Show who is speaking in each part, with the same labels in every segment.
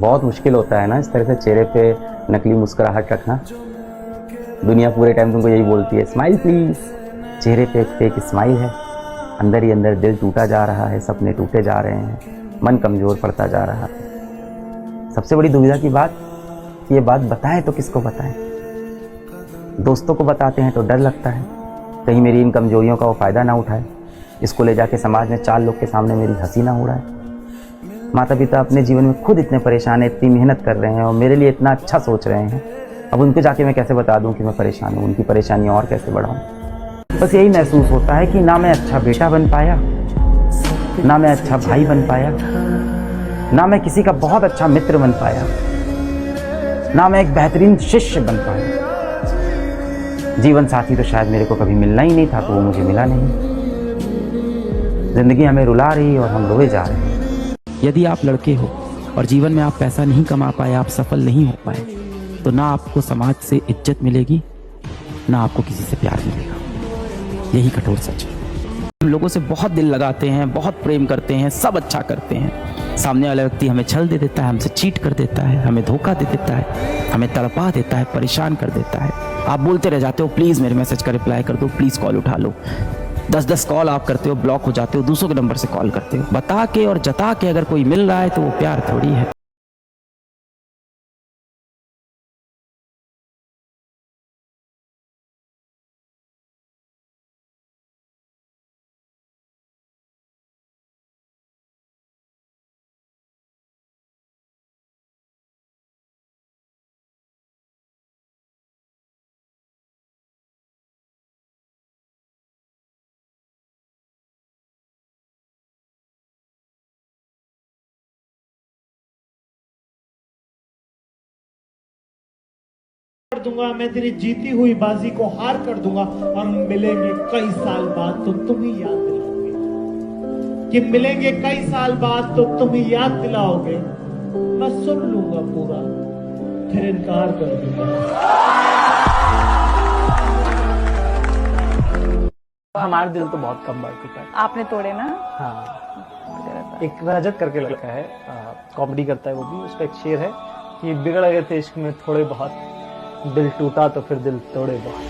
Speaker 1: बहुत मुश्किल होता है ना इस तरह से चेहरे पे नकली मुस्कुराहट रखना। दुनिया पूरे टाइम तुमको यही बोलती है स्माइल प्लीज, चेहरे पे एक फेक स्माइल है, अंदर ही अंदर दिल टूटा जा रहा है, सपने टूटे जा रहे हैं, मन कमजोर पड़ता जा रहा है। सबसे बड़ी दुविधा की बात कि ये बात बताएं तो किसको बताएं। दोस्तों को बताते हैं तो डर लगता है कहीं मेरी इन कमजोरियों का वो फ़ायदा ना उठाए, इसको ले जाके समाज में 4 लोग के सामने मेरी हंसी ना उड़ाए। माता पिता अपने जीवन में खुद इतने परेशान हैं, इतनी मेहनत कर रहे हैं और मेरे लिए इतना अच्छा सोच रहे हैं, अब उनको जाके मैं कैसे बता दूं कि मैं परेशान हूँ, उनकी परेशानी और कैसे बढ़ाऊँ। बस यही महसूस होता है कि ना मैं अच्छा बेटा बन पाया, ना मैं अच्छा भाई बन पाया, ना मैं किसी का बहुत अच्छा मित्र बन पाया, ना मैं एक बेहतरीन शिष्य बन पाया। जीवन साथी तो शायद मेरे को कभी मिलना ही नहीं था, तो वो मुझे मिला नहीं। जिंदगी हमें रुला रही और हम रोए जा रहे हैं।
Speaker 2: यदि आप लड़के हो और जीवन में आप पैसा नहीं कमा पाए, आप सफल नहीं हो पाए, तो ना आपको समाज से इज्जत मिलेगी, ना आपको किसी से प्यार मिलेगा। यही कठोर सच है। हम लोगों से बहुत दिल लगाते हैं, बहुत प्रेम करते हैं, सब अच्छा करते हैं, सामने वाला व्यक्ति हमें छल दे देता है, हमसे चीट कर देता है, हमें धोखा दे देता है, हमें तड़पा देता है, परेशान कर देता है। आप बोलते रह जाते हो प्लीज़ मेरे मैसेज का रिप्लाई कर दो, प्लीज़ कॉल उठा लो। 10-10 कॉल आप करते हो, ब्लॉक हो जाते हो, दूसरों के नंबर से कॉल करते हो। बता के और जता के अगर कोई मिल रहा है तो वो प्यार थोड़ी है।
Speaker 3: कर दूंगा, मैं तेरी जीती हुई बाजी को हार कर दूंगा और मिलेंगे कई साल बाद तो तुम ही याद दिलाओगे, कि मिलेंगे कई साल बाद तो तुम ही याद दिलाओगे। मैं सुन लूंगा पूरा, फिर इनकार कर दूंगा।
Speaker 4: हमारा दिल तो बहुत कम बार टूटा है।
Speaker 5: आपने तोड़े ना?
Speaker 4: हाँ, एक रजत करके लड़का है, कॉमेडी करता है वो भी, उसका एक शेर है कि बिगड़ गए थे इश्क में थोड़े बहुत, दिल टूटा तो फिर दिल तोड़े बहुत।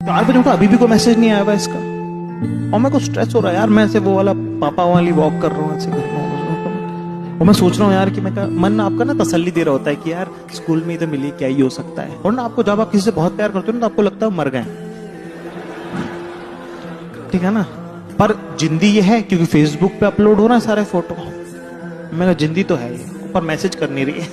Speaker 3: चार बजे उठा, अभी भी कोई मैसेज नहीं आया हुआ इसका, और मेरे को स्ट्रेस हो रहा है यार। मैं ऐसे वो वाला पापा वाली वॉक कर रहा हूँ ऐसे घर में, और मैं सोच रहा हूँ यार कि मैं मन आपका ना तसल्ली दे रहा होता है कि यार स्कूल में ही तो मिली, क्या ही हो सकता है। और ना आपको जब आप किसी से बहुत प्यार करते हो ना तो आपको लगता है मर गए, ठीक है ना। पर जिंदी ये है क्योंकि फेसबुक पे अपलोड हो रहा है सारे फोटो, मैं जिंदी तो है ये, ऊपर मैसेज कर नहीं रही है।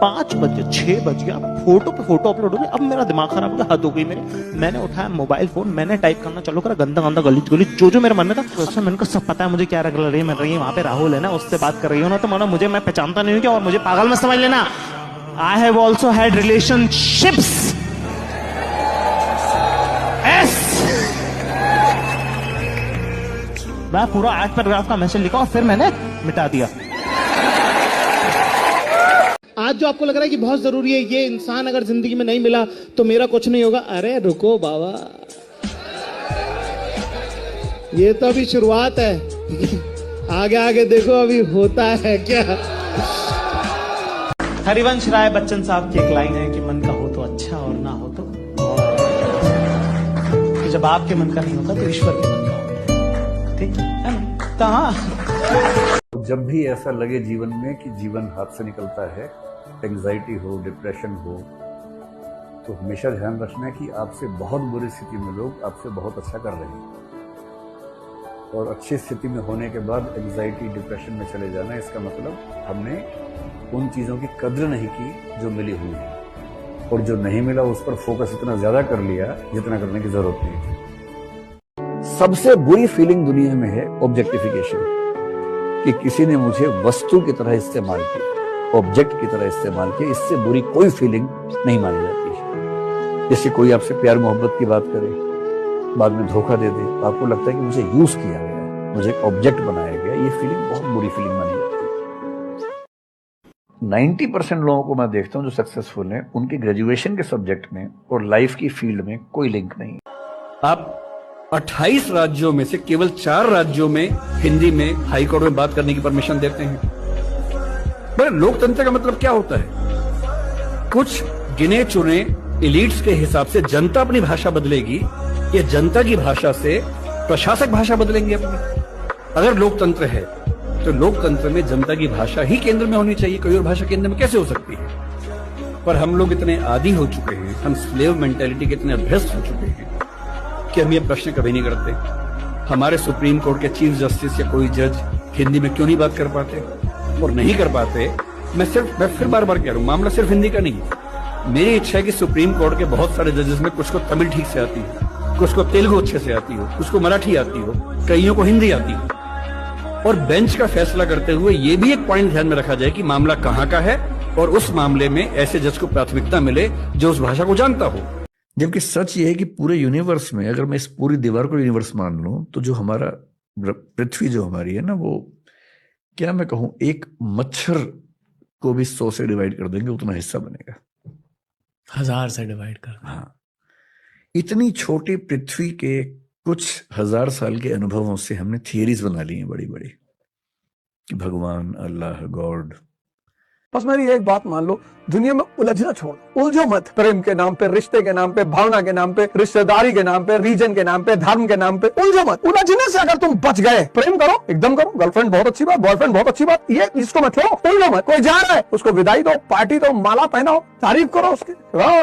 Speaker 3: 5 बजे 6 बज गया, फोटो पे फोटो अपलोड हो गई। अब मेरा दिमाग खराब हो गया, हद हो गई मेरी। मैंने उठाया मोबाइल फोन, मैंने टाइप करना चालू करा, गंदा गंदा गलीज गलीज जो मेरे मन में था। अच्छा, मैंने कहा सब पता है मुझे क्या रख रही है, मिल रही है वहां पे राहुल है ना, उससे बात कर रही हो ना, तो मानो मुझे, मैं पहचानता नहीं हूँ क्या, और मुझे पागल मत समझ लेना। I have also had relationships. मैं पूरा 8 पैराग्राफ का मैसेज लिखा और फिर मैंने मिटा दिया। आज जो आपको लग रहा है कि बहुत जरूरी है, ये इंसान अगर जिंदगी में नहीं मिला तो मेरा कुछ नहीं होगा, अरे रुको बाबा, ये तो अभी शुरुआत है। आगे आगे देखो अभी होता है क्या। हरिवंश राय बच्चन साहब की एक लाइन है कि मन का हो तो अच्छा और ना हो तो, कि जब आपके मन का नहीं होता तो ईश्वर के मन का होता है, ठीक है ना।
Speaker 6: जब भी ऐसा लगे जीवन में कि जीवन हाथ से निकलता है, एंग्जाइटी हो, डिप्रेशन हो, तो हमेशा ध्यान रखना है कि आपसे बहुत बुरी स्थिति में लोग आपसे बहुत अच्छा कर रहे हैं, और अच्छी स्थिति में होने के बाद एंग्जाइटी डिप्रेशन में चले जाना, इसका मतलब हमने उन चीज़ों की कद्र नहीं की जो मिली हुई है, और जो नहीं मिला उस पर फोकस इतना ज़्यादा कर लिया जितना करने की ज़रूरत नहीं थी। सबसे बुरी फीलिंग दुनिया में है ऑब्जेक्टिफिकेशन, कि किसी ने मुझे वस्तु की तरह इस्तेमाल किया, ऑब्जेक्ट की तरह इस्तेमाल किया। इससे बुरी कोई फीलिंग नहीं मानी जाती है। जैसे कोई आपसे प्यार मोहब्बत की बात करे, बाद में धोखा दे दे, तो आपको लगता है कि मुझे यूज किया गया, मुझे एक ऑब्जेक्ट बनाया गया, ये फीलिंग बहुत बुरी फीलिंग मानी जाती है। 90% लोगों को मैं देखता हूं जो सक्सेसफुल हैं, उनके ग्रेजुएशन के सब्जेक्ट में और लाइफ की फील्ड में कोई लिंक नहीं।
Speaker 5: आप 28 राज्यों में से केवल 4 राज्यों में हिंदी में हाई कोर्ट में बात करने की परमिशन देते हैं। पर लोकतंत्र का मतलब क्या होता है? कुछ गिने चुने एलिट्स के हिसाब से जनता अपनी भाषा बदलेगी या जनता की भाषा से प्रशासक भाषा बदलेंगे अपनी? अगर लोकतंत्र है तो लोकतंत्र में जनता की भाषा ही केंद्र में होनी चाहिए, कोई और भाषा केंद्र में कैसे हो सकती है? पर हम लोग इतने आदी हो चुके हैं, हम स्लेव मेंटेलिटी के इतने अभ्यस्त हो चुके हैं कि हम ये प्रश्न कभी नहीं करते। हमारे सुप्रीम कोर्ट के चीफ जस्टिस या कोई जज हिंदी में क्यों नहीं बात कर पाते? और नहीं कर पाते, मैं फिर बार बार कह रहा हूं, मामला सिर्फ हिंदी का नहीं है। मेरी इच्छा है कि सुप्रीम कोर्ट के बहुत सारे जजेस में कुछ को तमिल ठीक से आती हो, कुछ को तेलुगु अच्छे से आती हो, कुछ को मराठी आती हो, कईयों को हिंदी आती हो। और बेंच का फैसला करते हुए ये भी एक पॉइंट ध्यान में रखा जाए कि मामला कहां का है और उस मामले में ऐसे जज को प्राथमिकता मिले जो उस भाषा को जानता हो।
Speaker 6: जबकि सच ये है कि पूरे यूनिवर्स में अगर मैं इस पूरी दीवार को यूनिवर्स मान लूं तो जो हमारा पृथ्वी जो हमारी है ना, वो क्या मैं कहूं, एक मच्छर को भी 100 से डिवाइड कर देंगे उतना हिस्सा बनेगा।
Speaker 7: 1000 से डिवाइड कर।
Speaker 6: हाँ, इतनी छोटी पृथ्वी के कुछ 1000 साल के अनुभवों से हमने थियरीज बना ली हैं बड़ी बड़ी कि भगवान, अल्लाह, गॉड।
Speaker 8: बस मेरी एक बात मान लो, दुनिया में उलझना छोड़, उलझो मत। प्रेम के नाम पे, रिश्ते के नाम पे, भावना के नाम पे, रिश्तेदारी के नाम पे, रीजन के नाम पे, धर्म के नाम पे उलझो मत। उलझने से अगर तुम बच गए, प्रेम करो, एकदम करो। गर्लफ्रेंड बहुत अच्छी बात, बॉयफ्रेंड बहुत अच्छी बात, ये इसको मत छोड़ो, उलझो मत। कोई जा रहा है उसको विदाई दो, पार्टी दो, माला पहनाओ, तारीफ करो उसकी,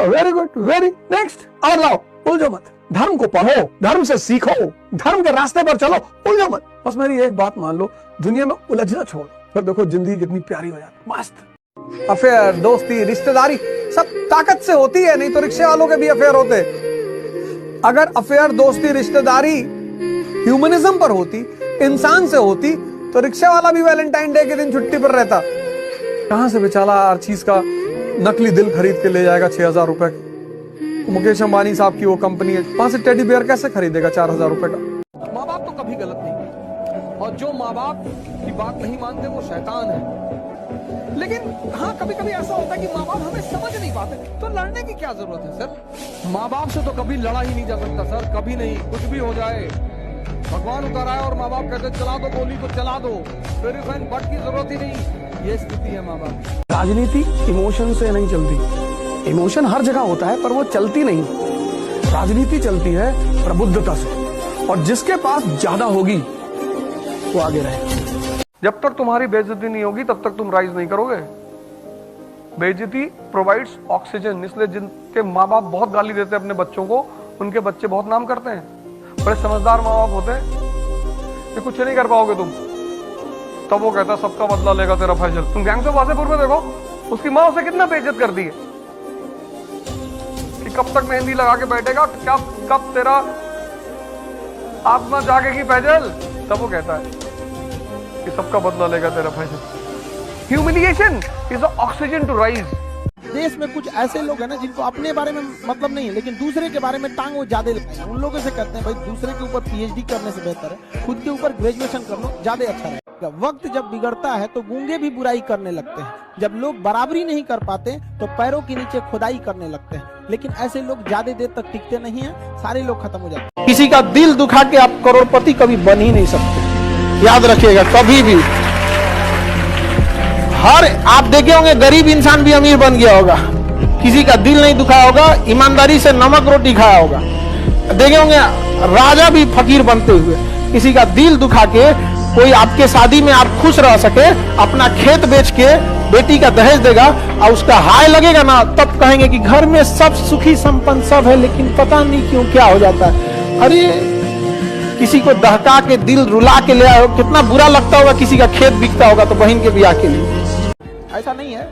Speaker 8: वेरी गुड, वेरी नेक्स्ट, और लाओ, उलझो मत। धर्म को पढ़ो, धर्म से सीखो, धर्म के रास्ते पर चलो, उलझो मत। बस मेरी एक बात मान लो, दुनिया में उलझना छोड़, फिर देखो जिंदगी कितनी प्यारी हो जाती, मस्त। अफेयर, दोस्ती, रिश्तेदारी सब ताकत से होती है, नहीं तो रिक्शे वालों के भी अफेयर होते। अगर अफेयर, दोस्ती, रिश्तेदारी ह्यूमनिज्म पर होती, इंसान से होती, तो रिक्शे वाला भी वैलेंटाइन डे के दिन छुट्टी पर रहता। कहां से बेचारा हर चीज का नकली दिल खरीद के ले जाएगा 6000 रुपए का? मुकेश अंबानी साहब की वो कंपनी है, वहां से टेडी बियर कैसे खरीदेगा 4000 रुपए का? माँ बाप तो कभी गलत नहीं, और जो माँ बाप की बात नहीं मानते वो शैतान है। लेकिन हाँ, कभी कभी ऐसा होता है कि माँ बाप हमें समझ नहीं पाते, तो लड़ने की क्या जरूरत है सर? माँ बाप से तो कभी लड़ा ही नहीं जा सकता सर, कभी नहीं। कुछ भी हो जाए, भगवान उतर आए और माँ बाप कहते चला दो गोली तो चला दो, फिर बट की जरूरत ही नहीं। ये स्थिति है माँ बाप। राजनीति इमोशन से नहीं चलती, इमोशन हर जगह होता है पर वो चलती नहीं। राजनीति चलती है प्रबुद्धता से, और जिसके पास ज्यादा होगी वो आगे रहे। जब तक तुम्हारी बेइज्जती नहीं होगी तब तक तुम राइज नहीं करोगे। बेइज्जती प्रोवाइड्स ऑक्सीजन, इसलिए जिनके माँ बाप बहुत गाली देते हैं अपने बच्चों को, उनके बच्चे बहुत नाम करते हैं। बड़े समझदार माँ बाप होते हैं कि कुछ नहीं कर पाओगे तुम, तब वो कहता सबका बदला लेगा तेरा फैजल। तुम गैंग्स ऑफ वासेपुर में देखो, उसकी माँ उसे कितना बेइज्जत करती है कि कब तक मेहंदी लगा के बैठेगा, कब तेरा आत्मा जागेगी फैजल, तब वो कहता है कि सबका बदला लेगा तेरा Faisal. Humiliation is the oxygen to rise.
Speaker 9: देश में कुछ ऐसे लोग हैं ना जिनको अपने बारे में मतलब नहीं है, लेकिन दूसरे के बारे में टांग वो ज्यादा लगता है। उन लोगों से कहते हैं भाई दूसरे के ऊपर पीएचडी करने से बेहतर है खुद के ऊपर ग्रेजुएशन कर लो, ज्यादा अच्छा रहेगा। वक्त जब बिगड़ता है तो गूंगे भी बुराई करने लगते हैं। जब लोग बराबरी नहीं कर पाते तो पैरों के नीचे खुदाई करने लगते हैं, लेकिन ऐसे लोग ज्यादा देर तक टिकते नहीं है, सारे लोग खत्म हो जाते हैं।
Speaker 10: किसी का दिल दुखा के आप करोड़पति कभी बन ही नहीं सकते, याद रखिएगा कभी भी। हर आप देखे होंगे गरीब इंसान भी अमीर बन गया होगा, किसी का दिल नहीं दुखाया होगा, ईमानदारी से नमक रोटी खाया होगा। देखे होंगे राजा भी फकीर बनते हुए। किसी का दिल दुखा के कोई आपके शादी में आप खुश रह सके, अपना खेत बेच के बेटी का दहेज देगा और उसका हाय लगेगा ना, तब कहेंगे कि घर में सब सुखी संपन्न सब है, लेकिन पता नहीं क्यों क्या हो जाता है। अरे किसी को दहका के दिल रुला के ले आओ, कितना बुरा लगता होगा। किसी का खेत बिकता होगा तो बहन के ब्याह के लिए।
Speaker 9: ऐसा नहीं है,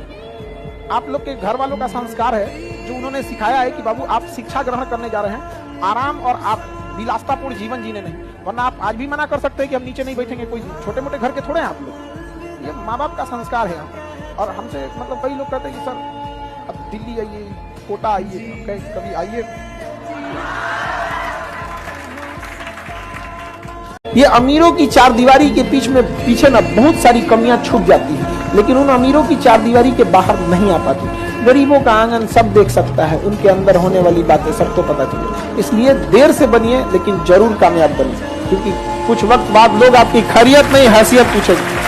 Speaker 9: आप लोग के घर वालों का संस्कार है जो उन्होंने सिखाया है कि बाबू आप शिक्षा ग्रहण करने जा रहे हैं, आराम और आप विलासतापूर्ण जीवन जीने नहीं, वरना आप आज भी मना कर सकते हैं कि हम नीचे नहीं बैठेंगे। कोई छोटे मोटे घर के थोड़े हैं आप लोग, ये माँ बाप का संस्कार है। और हमसे मतलब कई लोग कहते हैं कि सर अब दिल्ली आइए, कोटा आइए, कभी आइए।
Speaker 10: ये अमीरों की चार दीवारी के पीछे ना बहुत सारी कमियां छुप जाती हैं, लेकिन उन अमीरों की चार दीवारी के बाहर नहीं आ पाती। गरीबों का आंगन सब देख सकता है, उनके अंदर होने वाली बातें सबको पता चले। इसलिए देर से बनिए लेकिन जरूर कामयाब बनिए, क्योंकि कुछ वक्त बाद लोग आपकी खैरियत नहीं हैसियत पूछेंगे।